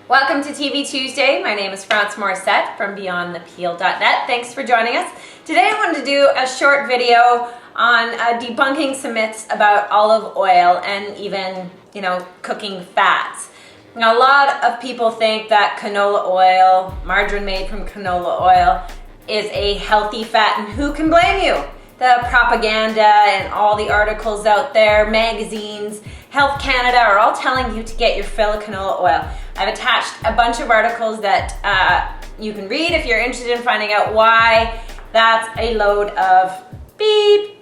Welcome to TV Tuesday. My name is France Morissette from BeyondThePeel.net. Thanks for joining us. Today I wanted to do a short video on debunking some myths about olive oil and even, cooking fats. Now, a lot of people think that canola oil, margarine made from canola oil, is a healthy fat, and who can blame you? The propaganda and all the articles out there, magazines, Health Canada are all telling you to get your fill of canola oil. I've attached a bunch of articles that you can read if you're interested in finding out why that's a load of beep.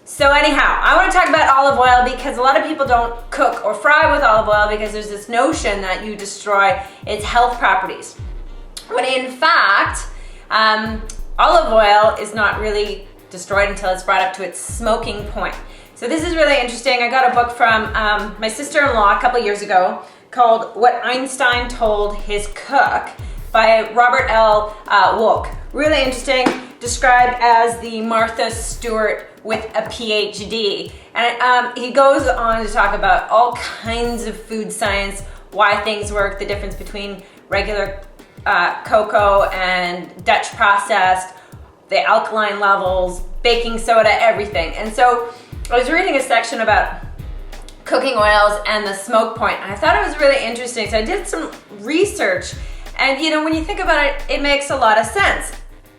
So anyhow, I want to talk about olive oil because a lot of people don't cook or fry with olive oil because there's this notion that you destroy its health properties. When in fact, olive oil is not really destroyed until it's brought up to its smoking point. So this is really interesting. I got a book from my sister-in-law a couple years ago called What Einstein Told His Cook by Robert L. Woolk. Really interesting, described as the Martha Stewart with a PhD. And he goes on to talk about all kinds of food science, why things work, the difference between regular cocoa and Dutch processed, the alkaline levels, baking soda, everything. And so I was reading a section about cooking oils and the smoke point, and I thought it was really interesting. So I did some research, and when you think about it, it makes a lot of sense.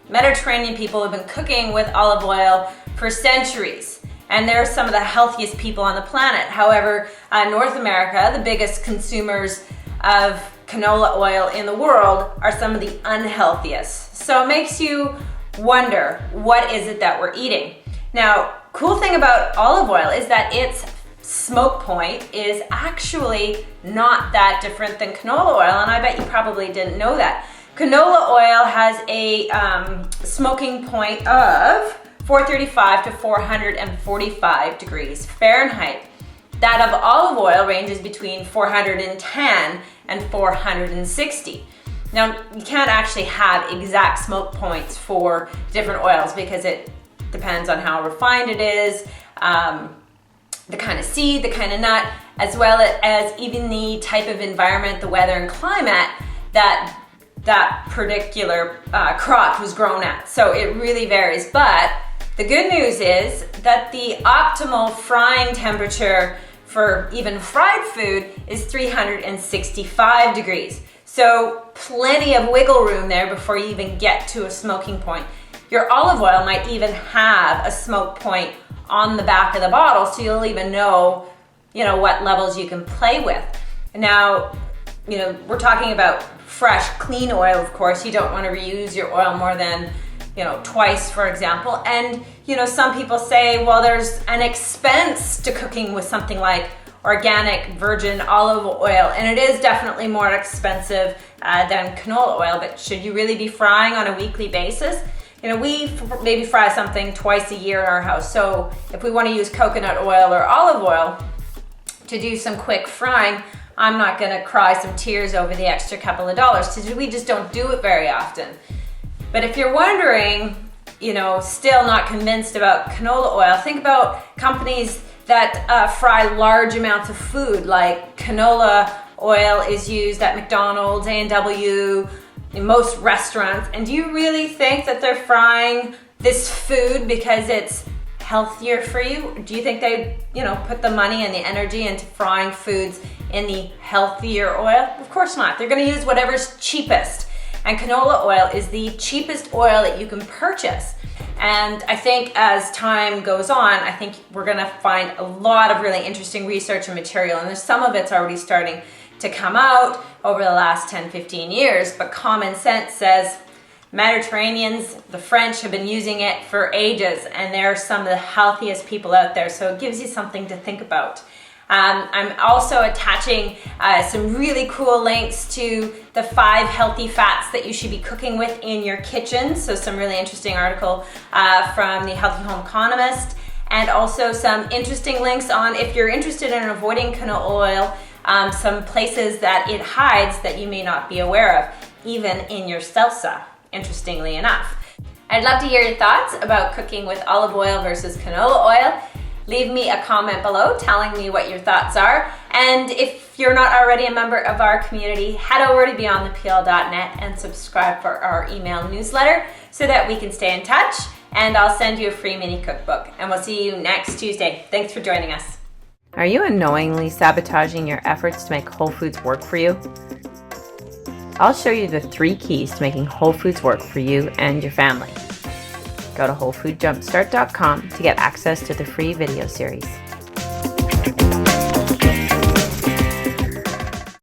Mediterranean people have been cooking with olive oil for centuries, and they're some of the healthiest people on the planet. However, North America, the biggest consumers of canola oil in the world, are some of the unhealthiest. So it makes you wonder, what is it that we're eating? Now, cool thing about olive oil is that its smoke point is actually not that different than canola oil, and I bet you probably didn't know that. Canola oil has a smoking point of 435 to 445 degrees Fahrenheit. That of olive oil ranges between 410 and 460. Now, you can't actually have exact smoke points for different oils because it depends on how refined it is, the kind of seed, the kind of nut, as well as even the type of environment, the weather and climate that particular crop was grown at. So it really varies. But the good news is that the optimal frying temperature for even fried food is 365 degrees. So plenty of wiggle room there before you even get to a smoking point. Your olive oil might even have a smoke point on the back of the bottle, so you'll even know, what levels you can play with. Now, we're talking about fresh, clean oil, of course. You don't want to reuse your oil more than, twice, for example. And, some people say, well, there's an expense to cooking with something like organic virgin olive oil, and it is definitely more expensive than canola oil, but should you really be frying on a weekly basis? We maybe fry something twice a year in our house, so if we want to use coconut oil or olive oil to do some quick frying, I'm not going to cry some tears over the extra couple of dollars, because we just don't do it very often. But if you're wondering, still not convinced about canola oil, think about companies that fry large amounts of food, like canola oil is used at McDonald's, A&W, in most restaurants. And do you really think that they're frying this food because it's healthier for you? Do you think they, put the money and the energy into frying foods in the healthier oil? Of course not. They're going to use whatever's cheapest. And canola oil is the cheapest oil that you can purchase. And I think as time goes on, I think we're going to find a lot of really interesting research and material. And there's some of it's already starting to come out over the last 10-15 years, but common sense says Mediterraneans, the French, have been using it for ages, and they're some of the healthiest people out there, so it gives you something to think about. I'm also attaching some really cool links to the 5 healthy fats that you should be cooking with in your kitchen, so some really interesting article from the Healthy Home Economist, and also some interesting links on, if you're interested in avoiding canola oil, some places that it hides that you may not be aware of, even in your salsa, interestingly enough. I'd love to hear your thoughts about cooking with olive oil versus canola oil. leave me a comment below telling me what your thoughts are. And if you're not already a member of our community, head over to beyondthepeel.net and subscribe for our email newsletter so that we can stay in touch. And I'll send you a free mini cookbook. And we'll see you next Tuesday. Thanks for joining us. Are you unknowingly sabotaging your efforts to make Whole Foods work for you? I'll show you the 3 keys to making Whole Foods work for you and your family. Go to WholeFoodJumpstart.com to get access to the free video series.